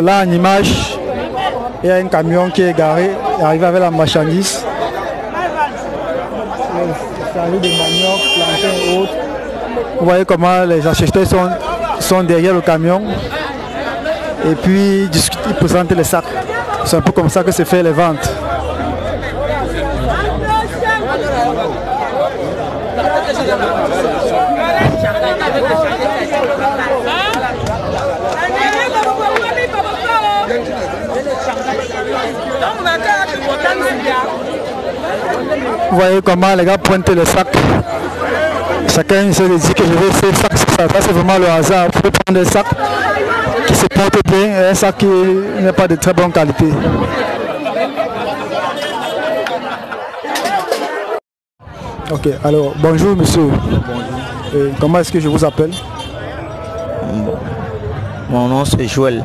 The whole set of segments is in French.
Là en image, il y a un camion qui est garé, arrivé avec la marchandise. Les de manioc, plantain et autres. Vous voyez comment les acheteurs sont derrière le camion. Et puis ils présentent les sacs. C'est un peu comme ça que se fait les ventes. Vous voyez comment les gars pointent les sacs. Chacun se dit que je vais ces sacs, ça c'est vraiment le hasard. Vous pouvez prendre des sacs qui se portent bien et un sac qui n'est pas de très bonne qualité. Ok, alors bonjour monsieur. Bonjour. Comment est-ce que je vous appelle? Mon nom c'est Joël.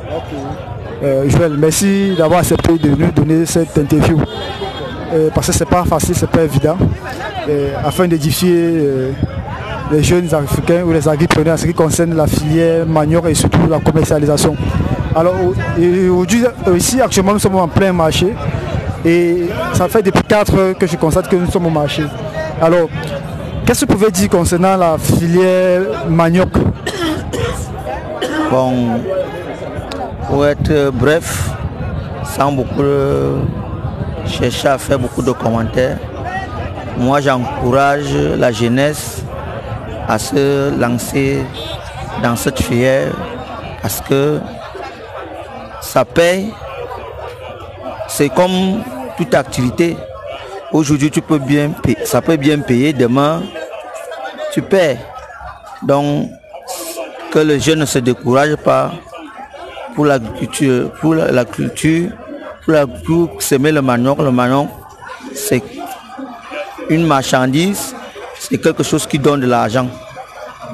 Okay. Joël, merci d'avoir accepté de nous donner cette interview. Parce que c'est pas facile, c'est pas évident. Afin d'édifier les jeunes africains ou les agripreneurs en ce qui concerne la filière manioc et surtout la commercialisation. Alors aujourd'hui, ici actuellement nous sommes en plein marché et ça fait depuis 4 heures que je constate que nous sommes au marché. Alors, qu'est-ce que vous pouvez dire concernant la filière manioc? Bon, pour être bref, sans beaucoup chercher à faire beaucoup de commentaires, moi j'encourage la jeunesse à se lancer dans cette filière parce que ça paye. C'est comme toute activité. Aujourd'hui tu peux bien payer, ça peut bien payer, demain tu perds. Donc que les jeunes ne se découragent pas pour l'agriculture, pour semer le manioc. Le manioc c'est une marchandise, c'est quelque chose qui donne de l'argent.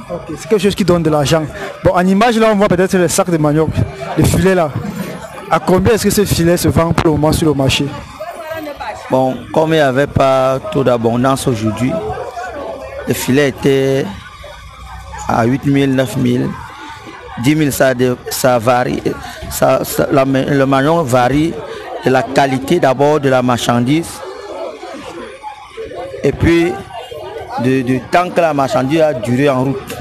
Okay, c'est quelque chose qui donne de l'argent. Bon, en image là on voit peut-être les sacs de manioc, les filets là. À combien est-ce que ces filets se vendent pour le moment sur le marché? Bon, comme il n'y avait pas trop d'abondance aujourd'hui, les filets étaient à 8 000, 9 000, 10 000, ça varie. Le manioc varie de la qualité d'abord de la marchandise et puis du temps que la marchandise a duré en route.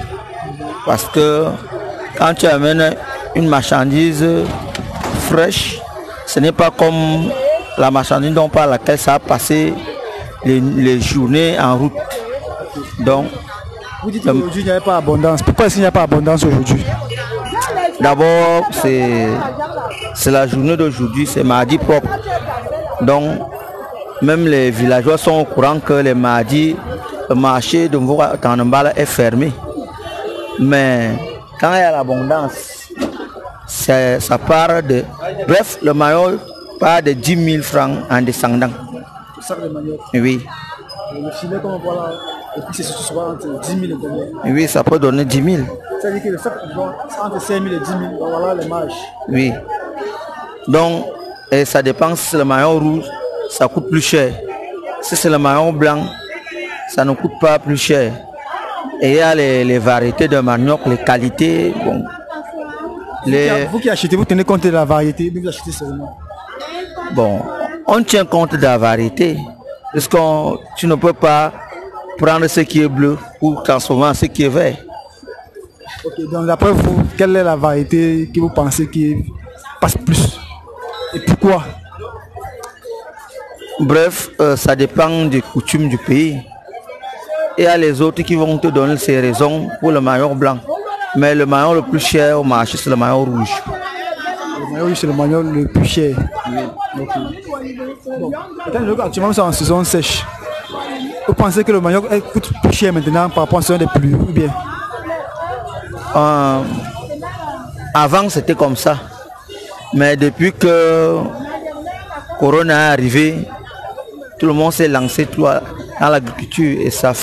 Parce que quand tu amènes une marchandise fraîche, ce n'est pas comme la marchandise dont par laquelle ça a passé les journées en route. Donc, vous dites qu'aujourd'hui il n'y avait pas abondance. Pourquoi est-ce qu'il n'y a pas abondance aujourd'hui? D'abord, c'est la journée d'aujourd'hui, c'est mardi propre. Donc, même les villageois sont au courant que les mardis, le marché de Mvoura-Tanambala est fermé. Mais quand il y a l'abondance, ça part de... Bref, le manioc part de 10 000 francs en descendant. Le sac de manioc? Oui. Et le filet comme on voit là, et puis c'est souvent entre 10 000 et combien? Oui, ça peut donner 10 000. C'est-à-dire que le sac entre 5 000 et 10 000, donc voilà les marges. Oui. Donc, et ça dépend si c'est le manioc rouge, ça coûte plus cher. Si c'est le manioc blanc, ça ne coûte pas plus cher. Et il y a les variétés de manioc, les qualités. Bon, vous qui achetez, vous tenez compte de la variété, vous achetez seulement? Bon, on tient compte de la variété. Parce que tu ne peux pas prendre ce qui est bleu pour transformer en ce qui est vert. Ok, donc d'après vous, quelle est la variété que vous pensez qui passe plus? Et pourquoi? Bref, ça dépend des coutumes du pays. Et il y a les autres qui vont te donner ces raisons pour le manioc blanc. Mais le manioc le plus cher au marché, c'est le manioc rouge. Le manioc rouge, c'est le manioc le plus cher. Oui. Okay. Bon. Actuellement, nous sommes en saison sèche. Vous pensez que le manioc coûte plus cher maintenant par rapport à la saison des pluies ou bien? Avant, c'était comme ça. Mais depuis que Corona est arrivé, tout le monde s'est lancé dans l'agriculture et ça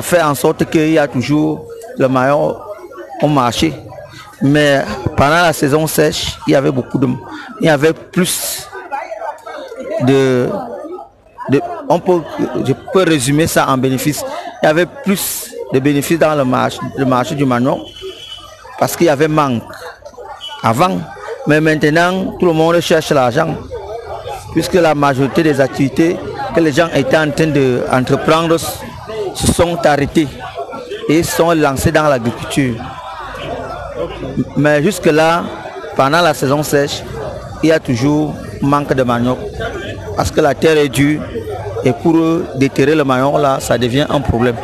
fait en sorte qu'il y a toujours le manioc au marché. Mais pendant la saison sèche, il y avait plus de je peux résumer ça en bénéfice. Il y avait plus de bénéfices dans le marché du manioc parce qu'il y avait manque. avant. Mais maintenant, tout le monde cherche l'argent. Puisque la majorité des activités que les gens étaient en train d'entreprendre se sont arrêtées et sont lancés dans l'agriculture. Mais jusque-là, pendant la saison sèche, il y a toujours manque de manioc parce que la terre est dure et pour déterrer le manioc là, ça devient un problème.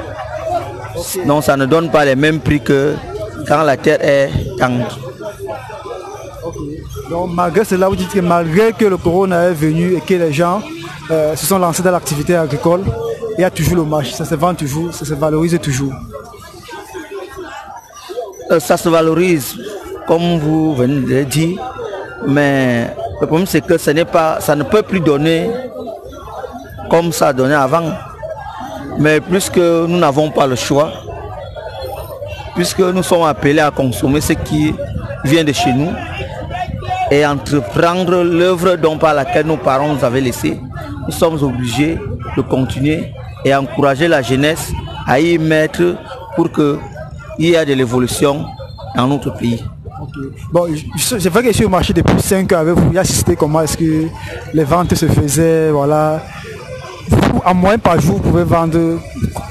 Donc ça ne donne pas les mêmes prix que quand la terre est tendre. Donc malgré cela, vous dites que malgré que le corona est venu et que les gens se sont lancés dans l'activité agricole, il y a toujours le marché, ça se vend toujours, ça se valorise toujours. Ça se valorise, comme vous venez de le dire, mais le problème c'est que ça ne peut plus donner comme ça donnait avant. Mais puisque nous n'avons pas le choix, puisque nous sommes appelés à consommer ce qui vient de chez nous et entreprendre l'œuvre dont par laquelle nos parents nous avaient laissé, nous sommes obligés de continuer et encourager la jeunesse à y mettre pour qu'il y ait de l'évolution dans notre pays. Okay. Bon, c'est vrai que je suis au marché depuis 5 ans avec vous. Vous assistez comment est-ce que les ventes se faisaient, voilà. Vous, en moyenne par jour, vous pouvez vendre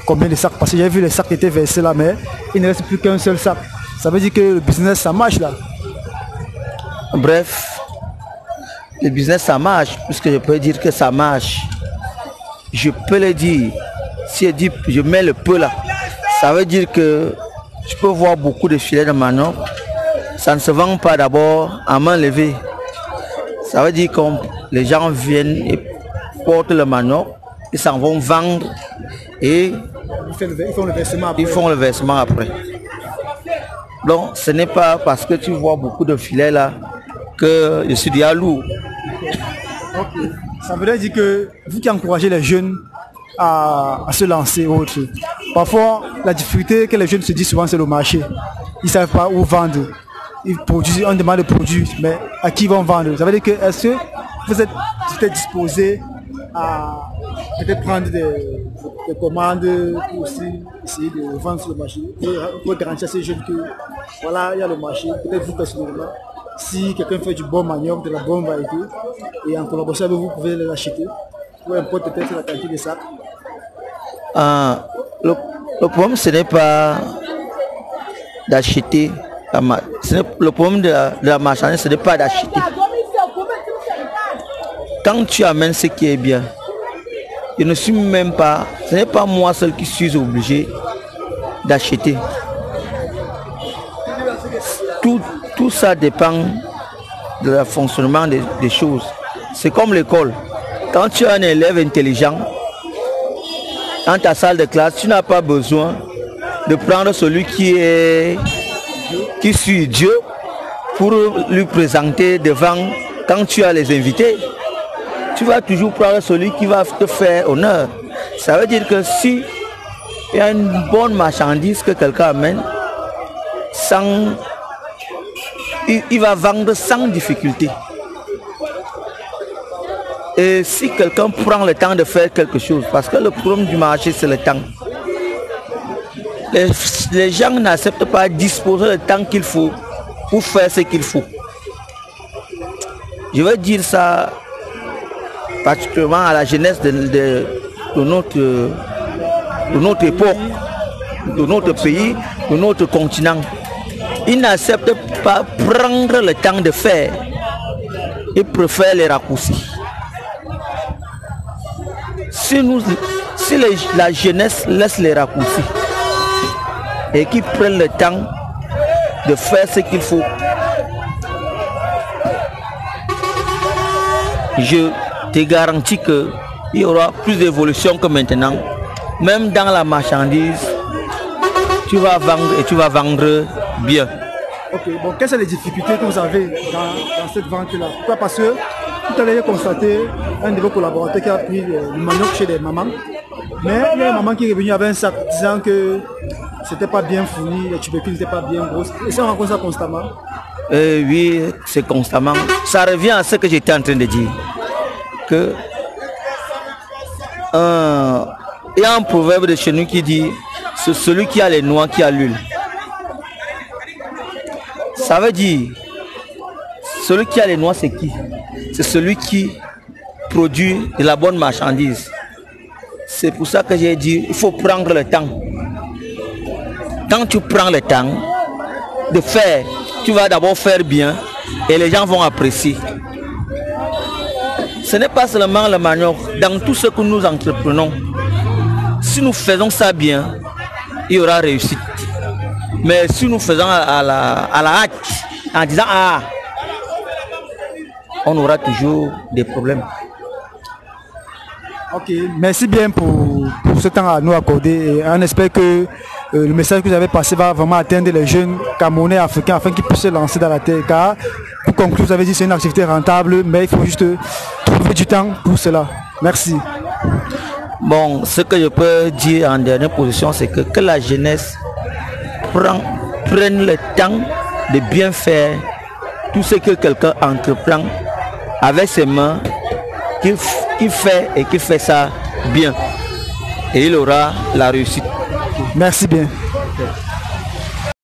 combien de sacs? Parce que j'ai vu les sacs qui étaient versés là, mais il ne reste plus qu'un seul sac. Ça veut dire que le business, ça marche là. Bref, le business, ça marche, puisque je peux dire que ça marche. Je peux le dire. Si je dis, je mets le peu là, ça veut dire que je peux voir beaucoup de filets de manioc. Ça ne se vend pas d'abord à main levée. Ça veut dire que les gens viennent et portent le manioc, ils s'en vont vendre et ils font le versement après. Donc ce n'est pas parce que tu vois beaucoup de filets là que je suis déjà lourd. Okay. Ça veut dire que vous qui encouragez les jeunes à se lancer autre. Parfois, la difficulté que les jeunes se disent souvent, c'est le marché. Ils ne savent pas où vendre. Ils produisent, on demande de produire, mais à qui ils vont vendre? Ça veut dire que est-ce que vous êtes disposé à peut-être prendre des commandes pour aussi essayer de vendre sur le marché, pour garantir à ces jeunes que voilà, il y a le marché, peut-être vous personnellement, si quelqu'un fait du bon manioc, de la bonne variété, et en collaboration avec vous, vous pouvez l'acheter, peu importe peut-être la quantité de sacs. Le problème, ce n'est pas d'acheter. Le problème de la marchandise, ce n'est pas d'acheter. Quand tu amènes ce qui est bien, je ne suis même pas, ce n'est pas moi seul qui suis obligé d'acheter. Tout ça dépend de le fonctionnement des choses. C'est comme l'école. Quand tu as un élève intelligent, dans ta salle de classe, tu n'as pas besoin de prendre celui qui suit Dieu pour lui présenter devant quand tu as les invités. Tu vas toujours prendre celui qui va te faire honneur. Ça veut dire que si il y a une bonne marchandise que quelqu'un amène, il va vendre sans difficulté. Et si quelqu'un prend le temps de faire quelque chose, parce que le problème du marché, c'est le temps. Les gens n'acceptent pas de disposer le temps qu'il faut pour faire ce qu'il faut. Je veux dire ça particulièrement à la jeunesse de notre époque, de notre pays, de notre continent. Ils n'acceptent pas prendre le temps de faire. Ils préfèrent les raccourcis. Si la jeunesse laisse les raccourcis et qu'ils prennent le temps de faire ce qu'il faut, je te garantis qu'il y aura plus d'évolution que maintenant. Même dans la marchandise, tu vas vendre et tu vas vendre bien. Ok, bon, quelles sont les difficultés que vous avez dans cette vente-là? Pourquoi? Parce que tout à l'heure, j'ai constaté un de vos collaborateurs qui a pris le manioc chez des mamans. Mais il y a une maman qui est revenue avec un sac disant que c'était pas bien fourni, les tubercules n'étaient pas bien grosses. Et ça, on rencontre ça constamment? Oui, c'est constamment. Ça revient à ce que j'étais en train de dire. Que il y a un proverbe de chez nous qui dit c'est celui qui a les noix qui a l'huile. Ça veut dire Celui qui a les noix, c'est qui? C'est celui qui produit de la bonne marchandise. C'est pour ça que j'ai dit, il faut prendre le temps. Quand tu prends le temps de faire, tu vas d'abord faire bien et les gens vont apprécier. Ce n'est pas seulement le manioc. Dans tout ce que nous entreprenons, si nous faisons ça bien, il y aura réussite. Mais si nous faisons à la hâte, en disant ah, on aura toujours des problèmes. Ok, merci bien pour ce temps à nous accorder. Et on espère que le message que vous avez passé va vraiment atteindre les jeunes Camerounais africains afin qu'ils puissent se lancer dans la terre. Car, pour conclure, vous avez dit que c'est une activité rentable, mais il faut juste trouver du temps pour cela. Merci. Bon, ce que je peux dire en dernière position, c'est que la jeunesse prenne le temps de bien faire tout ce que quelqu'un entreprend avec ses mains, qu'il fait et qu'il fait ça bien. Et il aura la réussite. Merci bien.